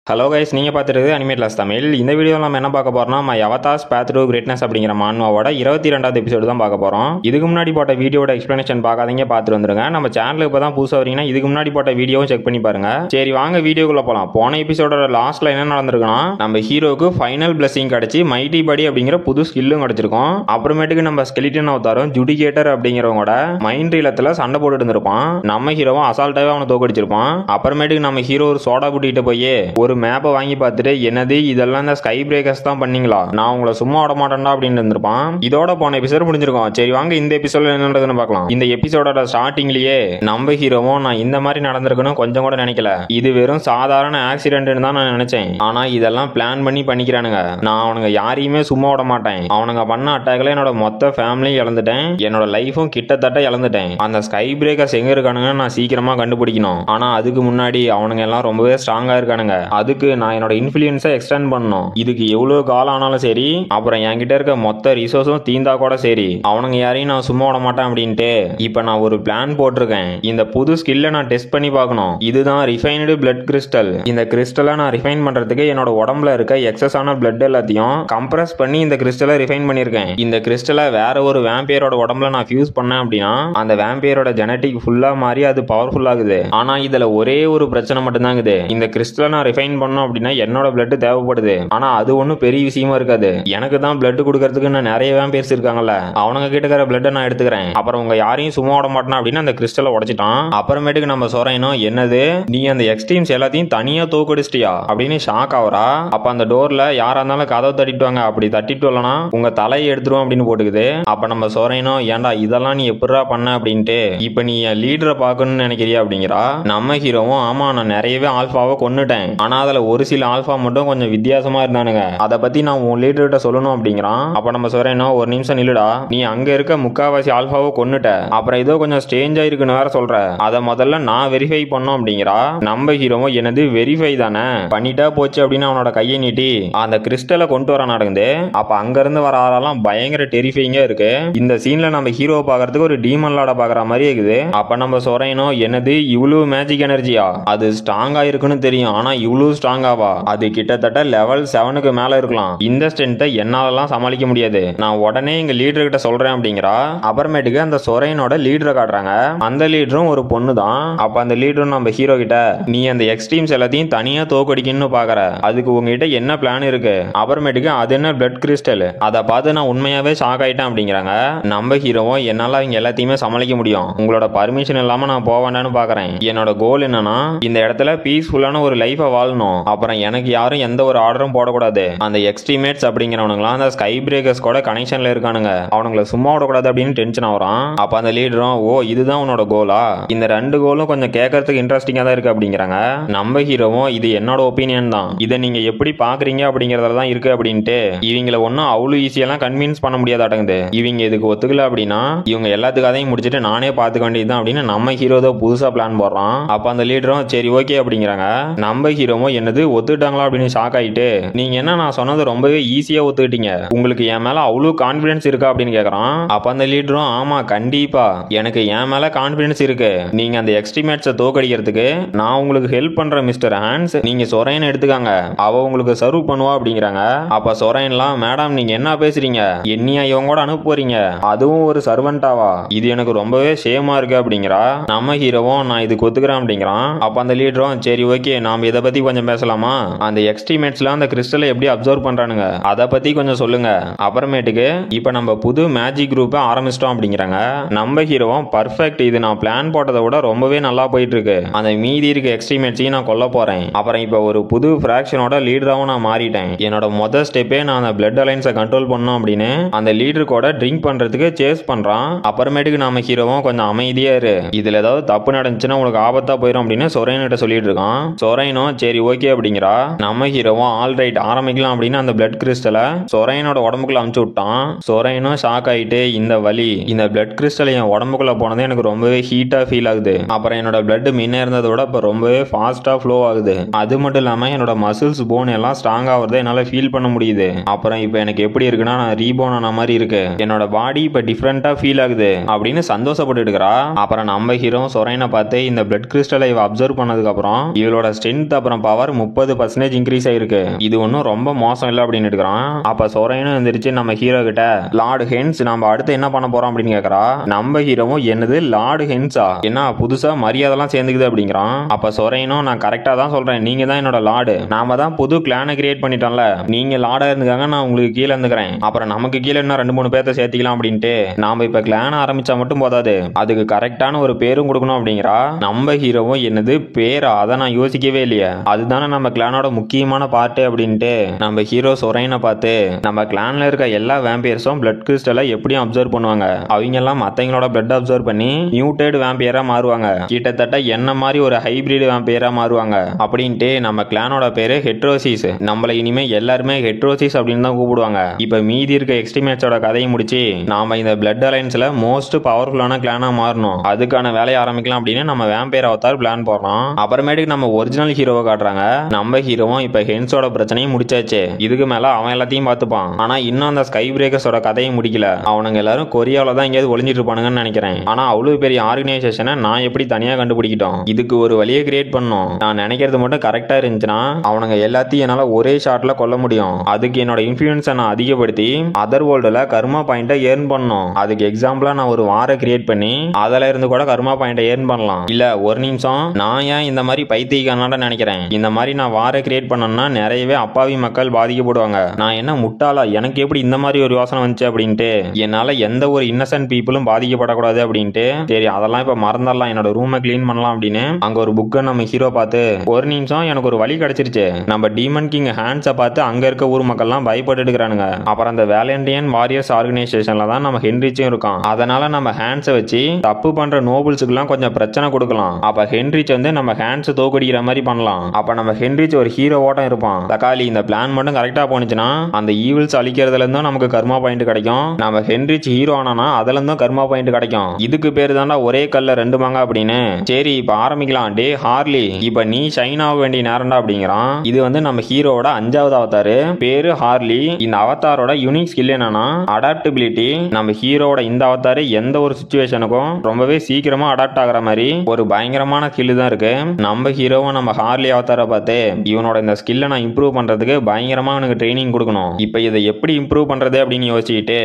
Hello guys, நீங்கள் பார்த்துருது அனிமேட்லஸ் தமிழ். இந்த வீடியோவில் நம்ம என்ன பார்க்க போகிறோம்னா, my avatars path to greatness அப்படிங்கிற மான்வாவோட 22வது எபிசோடு தான் பார்க்க போகிறோம். இதுக்கு முன்னாடி போட்ட வீடியோட எக்ஸ்பிளனேஷன் பார்க்காதீங்க, பார்த்துட்டு வந்துருங்க. நம்ம சேனலுக்கு இப்போ தான் புதுசாக வரீங்கன்னா இதுக்கு முன்னாடி போட்ட வீடியோவும் செக் பண்ணி பாருங்க. சரி வாங்க வீடியோக்குள்ளே போகலாம். போன எபிசோடோட லாஸ்ட்டில் என்ன நடந்திருக்குன்னா, நம்ம ஹீரோக்கு ஃபைனல் பிளஸிங் கிடச்சி மைட்டி பாடி அப்படிங்கிற புது ஸ்கில்லும் கிடச்சிருக்கும். அப்புறமேட்டுக்கு நம்ம ஸ்கெலிட்டன் அவதாரம் ஜுடிகேட்டர் அப்படிங்கிறவங்களோட மைண்ட் இல்லத்தில் சண்டை போட்டுட்டு இருந்திருப்பான். நம்ம ஹீரோவும் அசால்ட்டாகவே அவனை தோக்கடிச்சிருப்பான். அப்புறமேட்டுக்கு நம்ம ஹீரோ ஒரு சோடா கூட்டிகிட்டு போய் ஒரு மேப்பை வாங்கி பார்த்துட்டு, என்னது இதெல்லாம் இந்த ஸ்கை பிரேக்கர்ஸ் தான் பண்ணீங்களா, நான் உங்களை சும்மா விட மாட்டேன்டா அப்படின்னு இருந்திருப்பான். இதோட போன எபிசோட் முடிஞ்சிருக்கும். சரி வாங்க இந்த எபிசோட்ல என்ன நடக்குதுன்னு பார்க்கலாம். இந்த எபிசோடோட ஸ்டார்டிங்லயே நம்ம ஹீரோவும் நான் இந்த மாதிரி நடந்திருக்குன்னு கொஞ்சம் கூட நினைக்கல, இது வெறும் சாதாரண ஆக்சிடென்ட்னு தான் நான் நினைச்சேன், ஆனா இதெல்லாம் பிளான் பண்ணி பண்ணிக்கிறானுங்க, நான் அவனுங்க யாரையுமே சும்மா விட மாட்டேன், அவனுங்க பண்ண அட்டாக்ல என்னோட மொத்த ஃபேமிலியும் இழந்துட்டேன், என்னோட லைஃபும் கிட்டத்தட்ட இழந்துட்டேன், அந்த ஸ்கை பிரேக்கர்ஸ் எங்க இருக்கானுங்க நான் சீக்கிரமா கண்டுபிடிக்கணும், ஆனா அதுக்கு முன்னாடி அவனுங்க எல்லாம் ரொம்பவே ஸ்ட்ராங்கா இருக்கானுங்க, அதுக்கு நான் என்னோட இன்ஃப்ளூயன்ஸை எக்ஸ்டெண்ட் பண்ணணும், இதுக்கு எவ்வளவு காலம் ஆனாலும் சரி, அப்புறம் என்கிட்ட இருக்க மொத்த ரிசோர்ஸும் தீந்தா கூட சரி, அவனுங்க யாரையும் நான் சும்மா விட மாட்டேன் அப்படின்ட்டு இப்ப நான் ஒரு பிளான் போட்டிருக்கேன். இந்த புது ஸ்கில்லை நான் டெஸ்ட் பண்ணி பார்க்கணும். இதுதான் ரிஃபைன்டு பிளட் கிறிஸ்டல். இந்த கிறிஸ்டலை நான் ரிஃபைன் பண்றதுக்கு என்னோட உடம்புல இருக்க எக்ஸஸ் ஆன பிளட் எல்லாத்தையும் கம்ப்ரஸ் பண்ணி இந்த கிறிஸ்டலை ரிஃபைன் பண்ணிருக்கேன். இந்த கிறிஸ்டலை வேற ஒரு வேம்பியரோட உடம்புல நான் ஃபியூஸ் பண்ணேன் அப்படின்னா அந்த வேம்பியரோட ஜெனட்டிக் ஃபுல்லா மாறி அது பவர்ஃபுல் ஆகுது. ஆனா இதுல ஒரே ஒரு பிரச்சனை மட்டும் தான் இருக்குது. இந்த கிறிஸ்டலை நான் ரிஃபைன் பண்ணோம் அப்படின்னா என்னோட பிளட் தேவைப்படுது, ஆனா அது ஒன்றும் பெரிய விஷயமா இருக்காது. எனக்கு தான் பிளட் கொடுக்கறதுக்கு நான் நிறைய வேம்பியர்ஸ் இருக்காங்கல்ல, அவனுங்க கிட்ட இருக்கிற பிளட் நான் எடுத்துக்கிறேன், அப்புறம் உங்க யாரையும் சும்மா விட மாட்டேன் அப்படின்னு அந்த கிறிஸ்டலை உடைச்சிட்டான். அப்புறமேட்டுக்கு நம்ம சொல்றேனோ, என்னது நீ அந்த எக்ஸ்ட்ரீம்ஸ் எல்லாத்தையும் தனியா தோக்கடிச்சிட்டியா அப்படின்னு ஷாக் ஆகுறா. அப்ப அந்த டோர்ல யாரா இருந்தாலும் கதவை தட்டிட்டுவாங்க, அப்படி தட்டிட்டு வரலனா உங்க தலையை எடுத்துருவோம் அப்படின்னு போட்டுக்குது. அப்ப நம்ம சொல்றேனோ, ஏன்டா இதெல்லாம் நீ எப்படிடா பண்ண அப்படின்ட்டு, இப்ப நீ என் லீடரை பார்க்கணும்னு நினைக்கிறியா அப்படிங்கிறா. நம்ம ஹீரோவும், ஆமா நான் நிறையவே ஆல்பாவை கொன்னுட்டேன், ஆனா அதுல ஒரு சில ஆல்பா மட்டும் கொஞ்சம் வித்தியாசமா இருந்தானுங்க, அதை பத்தி நான் உன் லீடர்கிட்ட சொல்லணும் அப்படிங்கிறான். அப்ப நம்ம சொல்றேனோ, ஒரு நிமிஷம் நில்லுடா, நீ அங்க இருக்க முக்காவாசி ஆல்பாவை கொன்னுட்ட, அப்புறம் ஏதோ கொஞ்சம் ஸ்ட்ரேஞ்சா இருக்குன்னு வேற சொல்ற, அதை முதல்ல நான் வெரிஃபை பண்ணோம் அப்படிங்கிறா. நம்ம ஹீரோவும், என்னது வெரிஃபை தானே பண்ணிட்டா போச்சு அப்படின்னு அவனோட கையை நீட்டி அந்த கிறிஸ்டலை கொண்டு வர நடக்குது. அப்ப அங்க இருந்து வர ஆளெல்லாம் பயங்கர டெரிஃபைங்கா இருக்கு. இந்த சீன்ல நம்ம ஹீரோ பாக்குறதுக்கு ஒரு டீமன் லார்ட பாக்குற மாதிரி இருக்குது. அப்ப நம்ம சொல்றேனோ, என்னது இவ்வளவு மேஜிக் எனர்ஜியா, அது ஸ்ட்ராங்கா இருக்குன்னு தெரியும், ஆனா இவ்வளவு ஸ்ட்ராங்காவா, அது கிட்டத்தட்ட லெவல் 7க்கு மேல இருக்கலாம், இந்த ஸ்ட்ரென்த்தை என்னாலலாம் சமாளிக்க முடியாது, நான் உடனே எங்க லீடர் கிட்ட சொல்றேன் அப்படிங்கிறா. அப்புறமேட்டுக்கு அந்த சொரையனோட லீடரை காட்டுறாங்க. அந்த லீடரும் ஒரு பொண்ணு தான். அப்ப அந்த லீடரும் நம்ம ஹீரோ கிட்ட, நீ அந்த எக்ஸ்ட்ரீம்ஸ் எல்லாத்தையும் தனியா தோக்கடிக்கணும்னு பாக்குற, அதுக்கு உங்ககிட்ட என்ன பிளான் இருக்கு, அப்புறமேட்டுக்கு அது என்ன பிளட் கிறிஸ்டல், அதை பார்த்து நான் உண்மையாவே ஷாக் ஆயிட்டேன் அப்படிங்கிறாங்க. நம்ம ஹீரோவும், என்னால அவங்க எல்லாத்தையுமே சமாளிக்க முடியும், உங்களோட பர்மிஷன் இல்லாம நான் போக வேண்டாம்னு பாக்குறேன், என்னோட கோல் என்னன்னா இந்த இடத்துல பீஸ்ஃபுல்லான ஒரு லைஃபை வாழணும், அப்புறம் எனக்கு யாரும் எந்த ஒரு ஆர்டரும் போடக்கூடாது, அந்த எக்ஸ்ட்ரீமேட்ஸ் அப்படிங்கிறவனுங்களாம் அந்த ஸ்கை பிரேக்கர்ஸ் கூட கனெக்ஷன்ல இருக்கானுங்க, அவனுங்களை சும்மா விடக்கூடாது அப்படின்னு டென்ஷன் ஆகுறான். அப்ப அந்த லீடரும், ஓ இதுதான் உன்னோட கோலா, இந்த ரெண்டு கோலும் கொஞ்சம் கேட்கறதுக்கு இன்ட்ரெஸ்டிங்கா தான் இருக்கு அப்படிங்கிறாங்க. நம்ம ஹீரோவும், இது என்னோட ஒப்பீனியன் தான், இதை நீங்க எப்படி பாக்குறீங்க அப்படிங்கறதுல தான் இருக்கு அப்படின்ட்டு இவங்களை ஒன்னும் அவ்வளவு ஈஸியெல்லாம் கன்வின்ஸ் பண்ண முடியாதாட்டங்குது. இவங்க இதுக்கு ஒத்துக்கல அப்படின்னா இவங்க எல்லாத்துக்காதையும் முடிச்சுட்டு நானே பாத்துக்க வேண்டியதுதான் அப்படின்னு நம்ம ஹீரோ தான் புதுசா பிளான் போடுறான். அப்ப அந்த லீடரும் சரி ஓகே அப்படிங்கிறாங்க. நம்ம ஹீரோவும், என்னது ஒத்துக்கிட்டாங்களா அப்படின்னு ஷாக் ஆயிட்டு, நீங்க என்ன நான் சொன்னது ரொம்பவே ஈஸியா ஒத்துக்கிட்டீங்க, உங்களுக்கு என் மேல அவ்வளவு கான்பிடன்ஸ் இருக்கா அப்படின்னு கேக்குறான். அப்ப அந்த லீடரும், ஆமா கண்டிப்பா எனக்கு என் மேல கான்பிடன்ஸ் இருக்கு, நீங்க அந்த எக்ஸ்ட்ரீமேட்ஸை தோக்கடிக்கிறதுக்கு நான் உங்களுக்கு ஹெல்ப் பண்றேன் மிஸ்டர் ஹான்ஸ், நீங்க சொரையன் எடுத்துக்காங்க, அவ உங்களுக்கு சர்வ் பண்ணுவா அப்படிங்கிறாங்க. அப்ப சொரையன்லாம், மேடம் நீங்க என்ன பேசுறீங்க, என்னையா இவங்க கூட அனுப்ப போறீங்க, அதுவும் ஒரு சர்வெண்டாவா, இது எனக்கு ரொம்பவே ஷேமா இருக்கு அப்படிங்கிறா. நம்ம ஹீரோவும், நான் இதுக்கு ஒத்துக்கிறேன் அப்படிங்கிறான். அப்ப அந்த லீடரும், சரி ஓகே நாம இதை பத்தி கொஞ்சம் பேசலாமா, அந்த எக்ஸ்ட்ரீமேட்ஸ்ல அந்த கிறிஸ்டலை எப்படி அப்சர்வ் பண்றானுங்க அதை பத்தி கொஞ்சம் சொல்லுங்க, அப்புறமேட்டுக்கு இப்ப நம்ம புது மேஜிக் குரூப்பை ஆரம்பிச்சிட்டோம் அப்படிங்கிறாங்க. நம்ம ஹீரோவும், பர்ஃபெக்ட், இது நான் பிளான் போட்டதை விட ரொம்பவே நல்லா போயிட்டு இருக்கு, அந்த மீதி இருக்க எக்ஸ்ட்ரீமேட்ஸையும் நான் கொல்ல போறேன், அப்புறம் இப்ப ஒரு புது ஃபிராக்ஷனோட லீடராகவும் நான் மாறிட்டேன், என்னோட மொதல் ஸ்டெப்பே நான் அந்த பிளட் அலைன்ஸை கண்ட்ரோல் பண்ணணும் அப்படின்னு அந்த லீடர் கூட ட்ரிங்க் பண்றதுக்கு சேஸ் பண்றான். அப்புறமேட்டுக்கு நம்ம ஹீரோவும், கொஞ்சம் அமைதியா இரு, இதுல ஏதாவது தப்பு நடந்துச்சுன்னா உங்களுக்கு ஆபத்தா போயிடும் அப்படின்னு சொரையன்கிட்ட சொல்லிட்டு இருக்கான். சொரையனும் சரி ஓகே அப்படிங்கிறா. நம்ம ஹீரோவும், ஆல் ரைட் ஆரம்பிக்கலாம் அப்படின்னு அந்த பிளட் கிறிஸ்டலை சொரையனோட உடம்புக்குள்ள அமுச்சு விட்டான். சொரையனும் ஷாக் ஆயிட்டு, இந்த வலி, இந்த பிளட் கிறிஸ்டல் என் உடம்புக்குள்ள போனது எனக்கு ரொம்பவே ஹீட்டா ஃபீல் ஆகுது, அப்புறம் என்னோட பிளட் முன்ன இருந்ததை விட இப்ப ரொம்பவே ஃபாஸ்டா ஃப்ளோ ஆகுது, அது மட்டும் இல்லாம என்னோட மசில்ஸ் போன் எல்லாம் ஸ்ட்ராங் ஆகுறதை என்னால ஃபீல் பண்ண முடியுது, அப்புறம் இப்ப எனக்கு எப்படி இருக்குன்னா நான் ரீபோன் ஆன மாதிரி இருக்கு, என்னோட பாடி இப்ப டிஃப்ரெண்டா ஃபீல் ஆகுது அப்படின்னு சந்தோஷப்பட்டு இருக்கிறா. அப்புறம் நம்ம ஹீரோ சொரையனை பார்த்து, இந்த பிளட் கிறிஸ்டலை இவ அப்சர்வ் பண்ணதுக்கு அப்புறம் இவளோட ஸ்ட்ரென்த் அப்புறம் பவர் பவர் 30% இன்க்ரீஸ் ஆயிருக்கு. இது ஒன்றும் ரொம்ப மோசம் இல்லை அப்படின்னு எடுக்கிறான். அப்ப சொரைனும் எந்திரிச்சு நம்ம ஹீரோ கிட்ட லார்டு ஹென்ஸ் நம்ம அடுத்து என்ன பண்ண போறோம் அப்படின்னு கேட்கறா. நம்ம ஹீரோவும் என்னது லார்டு ஹென்ஸா, என்ன புதுசா மரியாதைலாம் சேர்ந்துக்குது அப்படிங்கிறான். அப்ப சொரைனும் நான் கரெக்டா தான் சொல்றேன், நீங்க தான் என்னோட லார்டு, நாம தான் புது கிளானை கிரியேட் பண்ணிட்டோம்ல, நீங்க லார்டா இருந்துக்காங்க, நான் உங்களுக்கு கீழே இருந்துக்கிறேன், அப்புறம் நமக்கு கீழே என்ன 2-3 பேர்த்த சேர்த்திக்கலாம் அப்படின்ட்டு நாம இப்ப கிளான ஆரம்பிச்சா மட்டும் போதாது, அதுக்கு கரெக்டான ஒரு பேரும் கொடுக்கணும் அப்படிங்கிறா. நம்ம ஹீரோவும் என்னது பேரா, அதை நான் யோசிக்கவே இல்லையே, அதுதானே நம்ம கிளானோட முக்கியமான பார்ட்டு அப்படின்ட்டு நம்ம ஹீரோ சொரைனை பார்த்து நம்ம கிளான்ல இருக்க எல்லா வேம்பியர்ஸும் பிளட் கிறிஸ்டலை எப்படியும் அப்சர்வ் பண்ணுவாங்க, அவங்க எல்லாம் மத்தவங்களோட பிளட் அப்சர்வ் பண்ணி மியூட்டட் வேம்பியரா மாறுவாங்க, கிட்டத்தட்ட என்ன மாதிரி ஒரு ஹைபிரிட் வேம்பியரா மாறுவாங்க அப்படின்ட்டு நம்ம கிளானோட பேரு ஹெட்ரோசிஸ், நம்மள இனிமே எல்லாருமே ஹெட்ரோசிஸ் அப்படின்னு தான் கூப்பிடுவாங்க. இப்ப மீதி இருக்க எக்ஸ்ட்ரீமேட்ஸோட கதையை முடிச்சு நாம இந்த பிளட் அலைன்ஸ்ல மோஸ்ட் பவர்ஃபுல்லான கிளானா மாறணும், அதுக்கான வேலையை ஆரம்பிக்கலாம் அப்படின்னு நம்ம வேம்பியர் அவதார் பிளான் போடுறோம். அப்புறமேட்டுக்கு நம்ம ஒரிஜினல் ஹீரோவை காட்டுறாங்க. நம்ம ஹீரோவும் இப்ப ஹென்ஸோட பிரச்சனையும் முடிச்சாச்சு, இதுக்கு மேல அவன் எல்லாத்தையும் பார்த்துப்பான். ஆனா இன்னும் அந்த ஸ்கை பிரேக்கர்ஸோட கதையை முடிக்கல, அவனுங்க எல்லாரும் கொரியாவில தான் எங்கேயாவது ஒளிஞ்சிட்டு இருப்பானுங்கன்னு நினைக்கிறேன். ஆனா அவ்வளவு பெரிய ஆர்கனைசேஷனை நான் எப்படி தனியா கண்டுபிடிக்கிட்டோம், இதுக்கு ஒரு வழியை கிரியேட் பண்ணணும், நான் நினைக்கிறது மட்டும் கரெக்டா இருந்துச்சுன்னா அவனுங்க எல்லாத்தையும் என்னால ஒரே ஷாட்ல கொல்ல முடியும், அதுக்கு என்னோட இன்ஃப்ளூயன்ஸை நான் அதிகப்படுத்தி அதர் வேர்ல்டுல கர்மா பாயிண்ட்டை ஏர்ன் பண்ணணும், அதுக்கு எக்ஸாம்பிளா நான் ஒரு வார கிரியேட் பண்ணி அதுல இருந்து கூட கர்மா பாயிண்ட்டை ஏர்ன் பண்ணலாம். இல்ல ஒரு நிமிஷம், நான் ஏன் இந்த மாதிரி பைத்தியக்காரனால நினைக்கிறேன், இந்த மாதிரி நான் வார கிரியேட் பண்ணேன்னா நிறையவே அப்பாவி மக்கள் பாதிக்கப்படுவாங்க, நான் என்ன முட்டாளா, எனக்கு எப்படி இந்த மாதிரி ஒரு யோசனை வந்துச்சு அப்படின்ட்டு என்னால எந்த ஒரு இன்னசென்ட் பீப்புளும் பாதிக்கப்படக்கூடாது அப்படின்ட்டு சரி அதெல்லாம் இப்ப மறந்துடலாம், என்னோட ரூமை கிளீன் பண்ணலாம் அப்படின்னு அங்க ஒரு புக்கை நம்ம ஹீரோ பார்த்து ஒரு நிமிஷம் எனக்கு ஒரு வழி கிடைச்சிருச்சு, நம்ம டீமன் கிங் ஹேண்ட்ஸை பார்த்து அங்க இருக்க ஊர் மக்கள்லாம் பயப்பட்டு இருக்கிறானுங்க, அப்புறம் அந்த வேலண்டியன் வாரியர்ஸ் ஆர்கனைசேஷன்ல தான் நம்ம ஹென்ரிச்சும் இருக்கான், அதனால நம்ம ஹேண்ட்ஸை வச்சு தப்பு பண்ற நோபல்ஸுக்குலாம் கொஞ்சம் பிரச்சனை கொடுக்கலாம், அப்ப ஹென்ரிச் வந்து நம்ம ஹேண்ட்ஸ் தோக்கடிக்கிற மாதிரி பண்ணலாம், அப்ப நம்ம ஹென்ரிச் ஒரு ஹீரோ ஓட்டம் இருப்பான். தக்காளி இந்த பிளான் மட்டும் கரெக்டா போனுச்சுன்னா அந்த ஈவில்ஸ் அழிக்கிறதுல இருந்தும் நமக்கு கர்மா பாயிண்ட் கிடைக்கும், நம்ம ஹென்ரிச் ஹீரோ ஆனா அதுல இருந்தும் கர்மா பாயிண்ட் கிடைக்கும், இதுக்கு பேரு தாண்டா ஒரே கல்ல 2 மாங்கா அப்படின்னு. சரி இப்ப ஆரம்பிக்கலாம். டே ஹார்லி, இப்ப நீ ஷைன் ஆக வேண்டிய நேரம்டா அப்படிங்கிறான். இது வந்து நம்ம ஹீரோவோட 5வது அவதாரு, பேரு ஹார்லி. இந்த அவதாரோட யூனிக் ஸ்கில் என்னன்னா அடாப்டபிலிட்டி. நம்ம ஹீரோவோட இந்த அவதாரு எந்த ஒரு சிச்சுவேஷனுக்கும் ரொம்பவே சீக்கிரமா அடாப்ட் ஆகிற மாதிரி ஒரு பயங்கரமான ஸ்கில் தான் இருக்கு. நம்ம ஹீரோவும் நம்ம ஹார்லி அவதாரை பார்த்து இவனோட இந்த ஸ்கில்லை நான் இம்ப்ரூவ் பண்றதுக்கு பயங்கரமா அவனுக்கு ட்ரைனிங் கொடுக்கணும், இப்ப இதை எப்படி இம்ப்ரூவ் பண்றது அப்படின்னு யோசிச்சுட்டு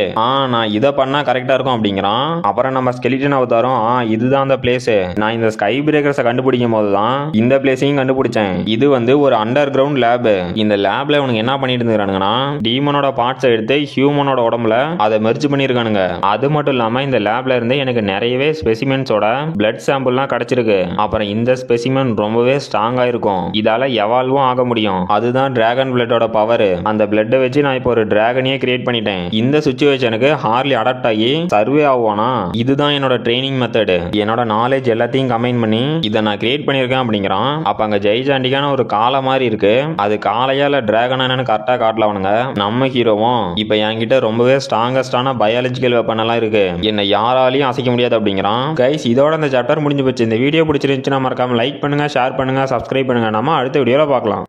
நான் இதை பண்ணா கரெக்டா இருக்கும் அப்படிங்கிறான். அப்புறம் நம்ம ஸ்கெலிட்டன் அவதாரம் இதுதான் அந்த பிளேஸ், நான் இந்த ஸ்கை பிரேக்கர்ஸை கண்டுபிடிக்கும் போதுதான் இந்த பிளேஸையும் கண்டுபிடிச்சேன், இது வந்து ஒரு அண்டர் கிரவுண்ட் லேப், இந்த லேப்ல இவனுக்கு என்ன பண்ணிட்டு இருக்கானுங்கன்னா டீமனோட பார்ட்ஸ் எடுத்து ஹியூமனோட உடம்புல அதை மெர்ஜ் பண்ணிருக்கானுங்க. அது மட்டும் இல்லாம இந்த லேப்ல இருந்து எனக்கு நிறையவே ஸ்பெசிமென்ஸோட பிளட் சாம்பிள்லாம் கிடைச்சிருக்கு, அப்புறம் இந்த ஸ்பெசிமென் ரொம்பவே ஸ்ட்ராங்கா இருக்கும், இதால எவால்வும் ஆக முடியும், அதுதான் டிராகன் பிளட்டோட பவர், அந்த பிளட்டை வச்சு நான் இப்போ ஒரு டிராகனையே கிரியேட் பண்ணிட்டேன், இந்த சிச்சுவேஷனுக்கு ஹார்லி அடாப்ட் ஆகி சர்வே ஆகுவானா, இதுதான் என்னோட ட்ரைனிங் மெத்தட், என்னோட நாலேஜ் எல்லாத்தையும் கம்பைன் பண்ணி இதை நான் கிரியேட் பண்ணிருக்கேன் அப்படிங்கிறான். அப்ப அங்க ஜெய்ஜாண்டிக்கான ஒரு காலை மாதிரி இருக்கு, அது காளையா இல்ல டிராகனா கரெக்டா காட்டல அவனுங்க. நம்ம ஹீரோவும் இப்ப என்கிட்ட ரொம்பவே ஸ்ட்ராங்கஸ்டான பயாலஜிக்கல் வெப்பன் எல்லாம் இருக்கு, என்னை யாராலையும் அசைக்க முடியாது அப்படிங்கிறான். கைஸ் இதோட இந்த சாப்டர் முடிஞ்சு போச்சு. இந்த வீடியோ பிடிச்சிருந்துச்சுன்னா மறக்காம லைக் பண்ணுங்க, ஷேர் பண்ணுங்க, சப்ஸ்கிரைப் பண்ணுங்க. நம்ம அடுத்த வீடியோல பார்க்கலாம்.